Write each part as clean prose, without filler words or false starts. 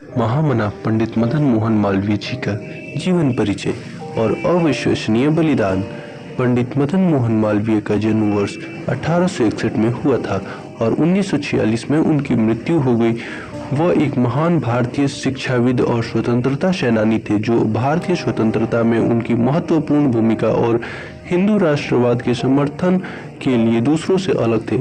महामना पंडित मदन मोहन मालवीय जी का जीवन परिचय और अविश्वसनीय बलिदान। पंडित मदन मोहन मालवीय का जन्म वर्ष 1861 में हुआ था और 1946 में उनकी मृत्यु हो गई। वह एक महान भारतीय शिक्षाविद और स्वतंत्रता सेनानी थे जो भारतीय स्वतंत्रता में उनकी महत्वपूर्ण भूमिका और हिंदू राष्ट्रवाद के समर्थन के लिए दूसरों से अलग थे।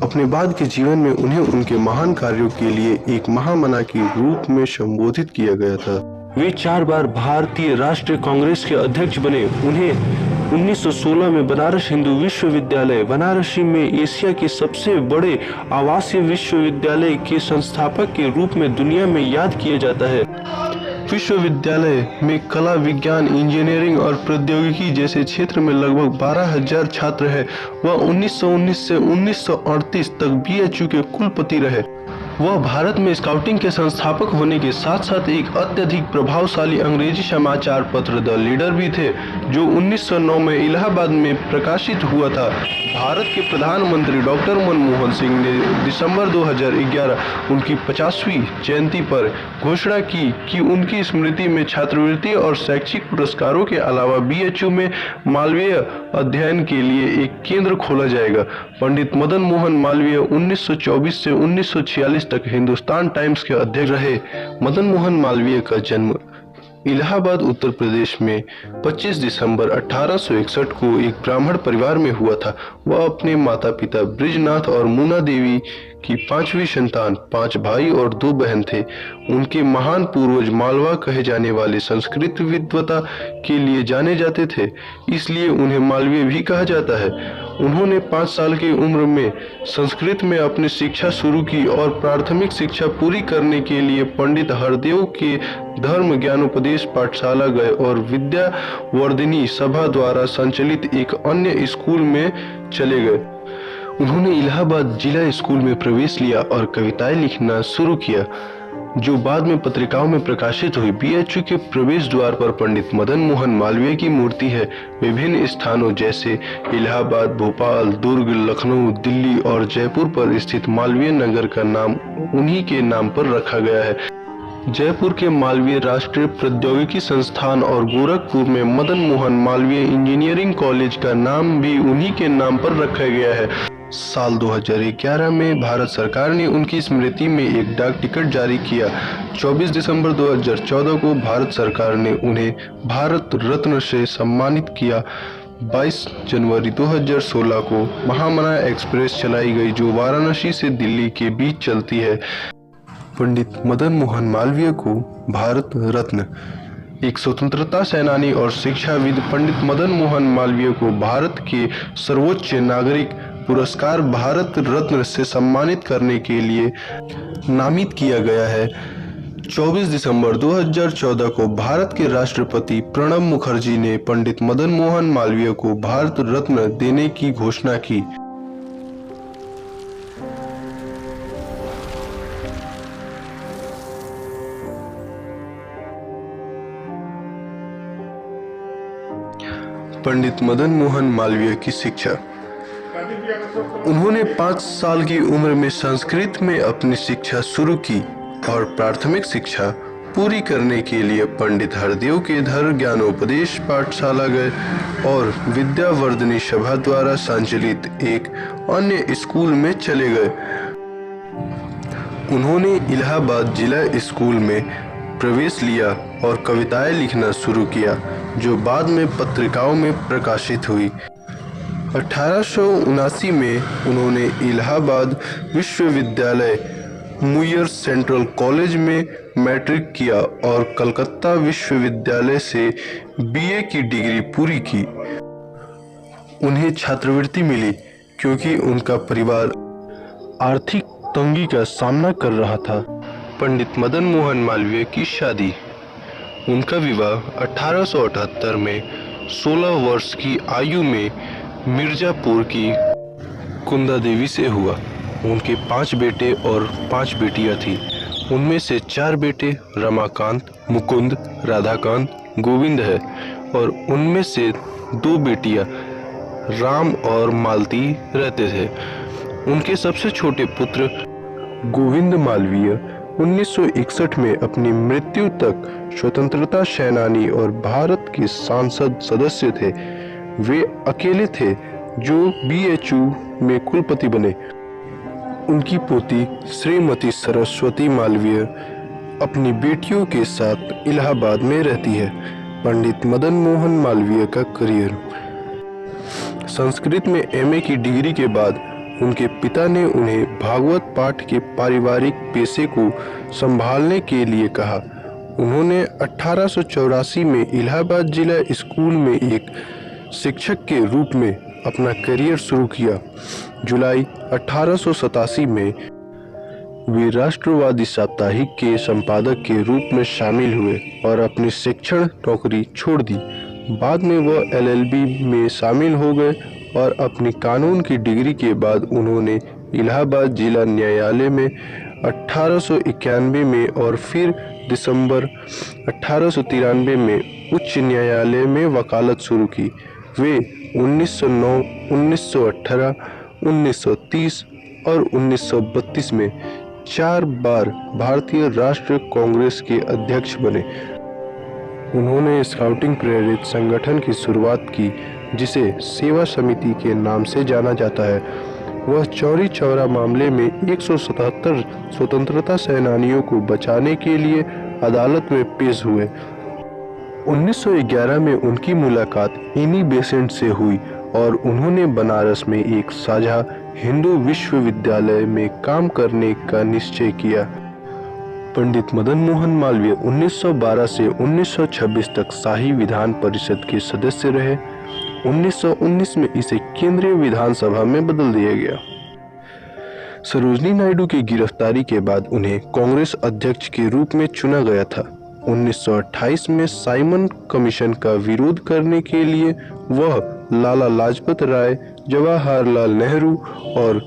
अपने बाद के जीवन में उन्हें उनके महान कार्यों के लिए एक महामना के रूप में संबोधित किया गया था। वे 4 बार भारतीय राष्ट्रीय कांग्रेस के अध्यक्ष बने। उन्हें 1916 में बनारस हिंदू विश्वविद्यालय बनारसी में एशिया के सबसे बड़े आवासीय विश्वविद्यालय के संस्थापक के रूप में दुनिया में याद किया जाता है। विश्वविद्यालय में कला, विज्ञान, इंजीनियरिंग और प्रौद्योगिकी जैसे क्षेत्र में लगभग 12,000 छात्र हैं। वह 1919 से 1938 तक बीएचयू के कुलपति रहे। वह भारत में स्काउटिंग के संस्थापक होने के साथ साथ एक अत्यधिक प्रभावशाली अंग्रेजी समाचार पत्र द लीडर भी थे, जो 1909 में इलाहाबाद में प्रकाशित हुआ था। भारत के प्रधानमंत्री डॉक्टर मनमोहन सिंह ने दिसंबर 2011 उनकी 50वीं जयंती पर घोषणा की कि उनकी स्मृति में छात्रवृत्ति और शैक्षिक पुरस्कारों के अलावा बीएचयू में मालवीय अध्ययन के लिए एक केंद्र खोला जाएगा। पंडित मदन मोहन मालवीय 1924 से 1946 तक हिंदुस्तान टाइम्स के अध्यक्ष रहे। मदन मोहन मालवीय का जन्म इलाहाबाद उत्तर प्रदेश में 25 दिसंबर 1861 को एक ब्राह्मण परिवार में हुआ था। वह अपने माता पिता ब्रिजनाथ और मुना देवी की 5वीं संतान, 5 भाई और 2 बहन थे। उनके महान पूर्वज मालवा कहे जाने वाले संस्कृत विद्वता के लिए जाने जाते थे, इसलिए उन्हें मालवीय भी कहा जाता है। उन्होंने 5 साल की उम्र में संस्कृत में अपनी शिक्षा शुरू की और प्राथमिक शिक्षा पूरी करने के लिए पंडित हरदेव के धर्म ज्ञानोपदेश पाठशाला गए और विद्यावर्धिनी सभा द्वारा संचालित एक अन्य स्कूल में चले गए। उन्होंने इलाहाबाद जिला स्कूल में प्रवेश लिया और कविताएं लिखना शुरू किया, जो बाद में पत्रिकाओं में प्रकाशित हुई। बीएचयू के प्रवेश द्वार पर पंडित मदन मोहन मालवीय की मूर्ति है। विभिन्न स्थानों जैसे इलाहाबाद, भोपाल, दुर्ग, लखनऊ, दिल्ली और जयपुर पर स्थित मालवीय नगर का नाम उन्हीं के नाम पर रखा गया है। जयपुर के मालवीय राष्ट्रीय प्रौद्योगिकी संस्थान और गोरखपुर में मदन मोहन मालवीय इंजीनियरिंग कॉलेज का नाम भी उन्हीं के नाम पर रखा गया है। साल 2011 में भारत सरकार ने उनकी स्मृति में एक डाक टिकट जारी किया। 24 दिसंबर 2014 को भारत सरकार ने उन्हें भारत रत्न से सम्मानित किया। 22 जनवरी 2016 को महामना एक्सप्रेस चलाई गई, जो वाराणसी से दिल्ली के बीच चलती है। पंडित मदन मोहन मालवीय को भारत रत्न। एक स्वतंत्रता सेनानी और शिक्षाविद पंडित मदन मोहन मालवीय को भारत के सर्वोच्च नागरिक पुरस्कार भारत रत्न से सम्मानित करने के लिए नामित किया गया है। 24 दिसंबर 2014 को भारत के राष्ट्रपति प्रणब मुखर्जी ने पंडित मदन मोहन मालवीय को भारत रत्न देने की घोषणा की। पंडित मदन मोहन मालवीय की शिक्षा। उन्होंने 5 साल की उम्र में संस्कृत में अपनी शिक्षा शुरू की और प्राथमिक शिक्षा पूरी करने के लिए पंडित हरदेव के धर्म ज्ञानोपदेश पाठशाला गए और विद्यावर्धिनी सभा द्वारा संचालित एक अन्य स्कूल में चले गए। उन्होंने इलाहाबाद जिला स्कूल में प्रवेश लिया और कविताएं लिखना शुरू किया, जो बाद में पत्रिकाओं में प्रकाशित हुई। 1879 में उन्होंने इलाहाबाद विश्वविद्यालय मुयर सेंट्रल कॉलेज में मैट्रिक किया और कलकत्ता विश्वविद्यालय से बीए की डिग्री पूरी की। उन्हें छात्रवृत्ति मिली क्योंकि उनका परिवार आर्थिक तंगी का सामना कर रहा था। पंडित मदन मोहन मालवीय की शादी। उनका विवाह 1878 में 16 वर्ष की आयु में मिर्जापुर की कुंदा देवी से हुआ। उनके 5 बेटे और 5 बेटियां थीं। उनमें से 4 बेटे रमाकांत, मुकुंद, राधाकांत, गोविंद है और उनमें से 2 बेटियां राम और मालती रहते थे। उनके सबसे छोटे पुत्र गोविंद मालवीय 1961 में अपनी मृत्यु तक स्वतंत्रता सेनानी और भारत के संसद सदस्य थे। वे अकेले थे जो BHU में कुलपति बने। उनकी पोती श्रीमती सरस्वती मालवीय अपनी बेटियों के साथ इलाहाबाद में रहती है। पंडित मदन मोहन मालवीय का करियर। संस्कृत में MA की डिग्री के बाद उनके पिता ने उन्हें भागवत पाठ के पारिवारिक पेशे को संभालने के लिए कहा। उन्होंने 1884 में इलाहाबाद जिला स्कूल में एक शिक्षक के रूप में अपना करियर शुरू किया। जुलाई 1887 में वे राष्ट्रवादी साप्ताहिक के संपादक के रूप में शामिल हुए और अपनी शिक्षण नौकरी छोड़ दी। बाद में वह LLB में शामिल हो गए और अपनी कानून की डिग्री के बाद उन्होंने इलाहाबाद जिला न्यायालय में 1891 में और फिर दिसंबर 1893 में उच्च न्यायालय में वकालत शुरू की। वे 1909, 1918, 1930 और 1932 में 4 बार भारतीय राष्ट्रीय कांग्रेस के अध्यक्ष बने। उन्होंने स्काउटिंग प्रेरित संगठन की शुरुआत की जिसे सेवा समिति के नाम से जाना जाता है। वह चौरी चौरा मामले में 177 स्वतंत्रता सेनानियों को बचाने के लिए अदालत में पेश हुए। 1911 में उनकी मुलाकात एनी बेसेंट से हुई और उन्होंने बनारस में एक साझा हिंदू विश्वविद्यालय में काम करने का निश्चय किया। पंडित मदन मोहन मालवीय 1912 से 1926 तक शाही विधान परिषद के सदस्य रहे। 1919 में इसे केंद्रीय विधानसभा में बदल दिया गया। सरोजनी नायडू की गिरफ्तारी के बाद उन्हें कांग्रेस अध्यक्ष के रूप में चुना गया था। 1928 में साइमन कमीशन का विरोध करने के लिए वह लाला लाजपत राय, जवाहरलाल नेहरू और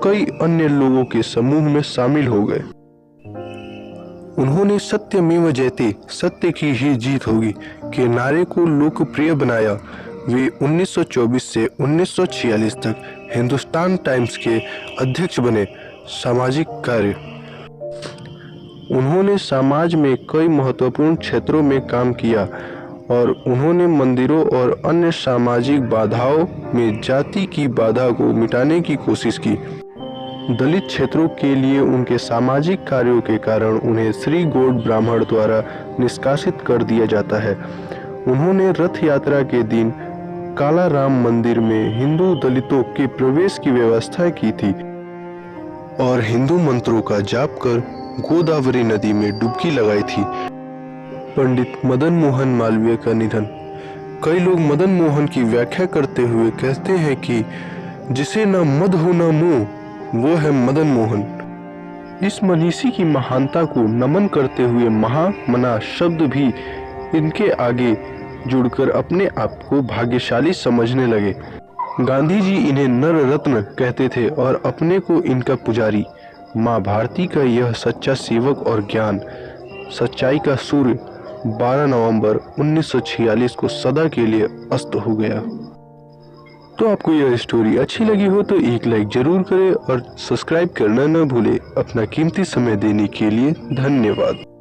कई अन्य लोगों के समूह में शामिल हो गए। उन्होंने सत्यमेव जयते, सत्य की ही जीत होगी के नारे को लोकप्रिय बनाया। वे 1924 से 1946 तक हिंदुस्तान टाइम्स के अध्यक्ष बने। सामाजिक कार्य। उन्होंने समाज में कई महत्वपूर्ण क्षेत्रों में काम किया और उन्होंने मंदिरों और अन्य सामाजिक बाधाओं में जाति की बाधा को मिटाने की कोशिश की। दलित क्षेत्रों के लिए उनके सामाजिक कार्यों के कारण उन्हें श्री गौड़ ब्राह्मण द्वारा निष्कासित कर दिया जाता है। उन्होंने रथ यात्रा के दिन काला राम मंदिर में हिंदू दलितों के प्रवेश की व्यवस्था की थी और हिंदू मंत्रों का जाप कर गोदावरी नदी में डुबकी लगाई थी। पंडित मदन मोहन मालवीय का निधन। कई लोग मदन मोहन की व्याख्या करते हुए कहते हैं कि जिसे न मद हो न मोह, वो है मदन मोहन। इस मनीषी की महानता को नमन करते हुए महामना शब्द भी इनके आगे जुड़कर अपने आप को भाग्यशाली समझने लगे। गांधी जी इन्हें नर रत्न कहते थे और अपने को इनका पुजारी। माँ भारती का यह सच्चा सेवक और ज्ञान, सच्चाई का सूर्य 12 नवंबर 1946 को सदा के लिए अस्त हो गया। तो आपको यह स्टोरी अच्छी लगी हो तो एक लाइक जरूर करें और सब्सक्राइब करना न भूलें। अपना कीमती समय देने के लिए धन्यवाद।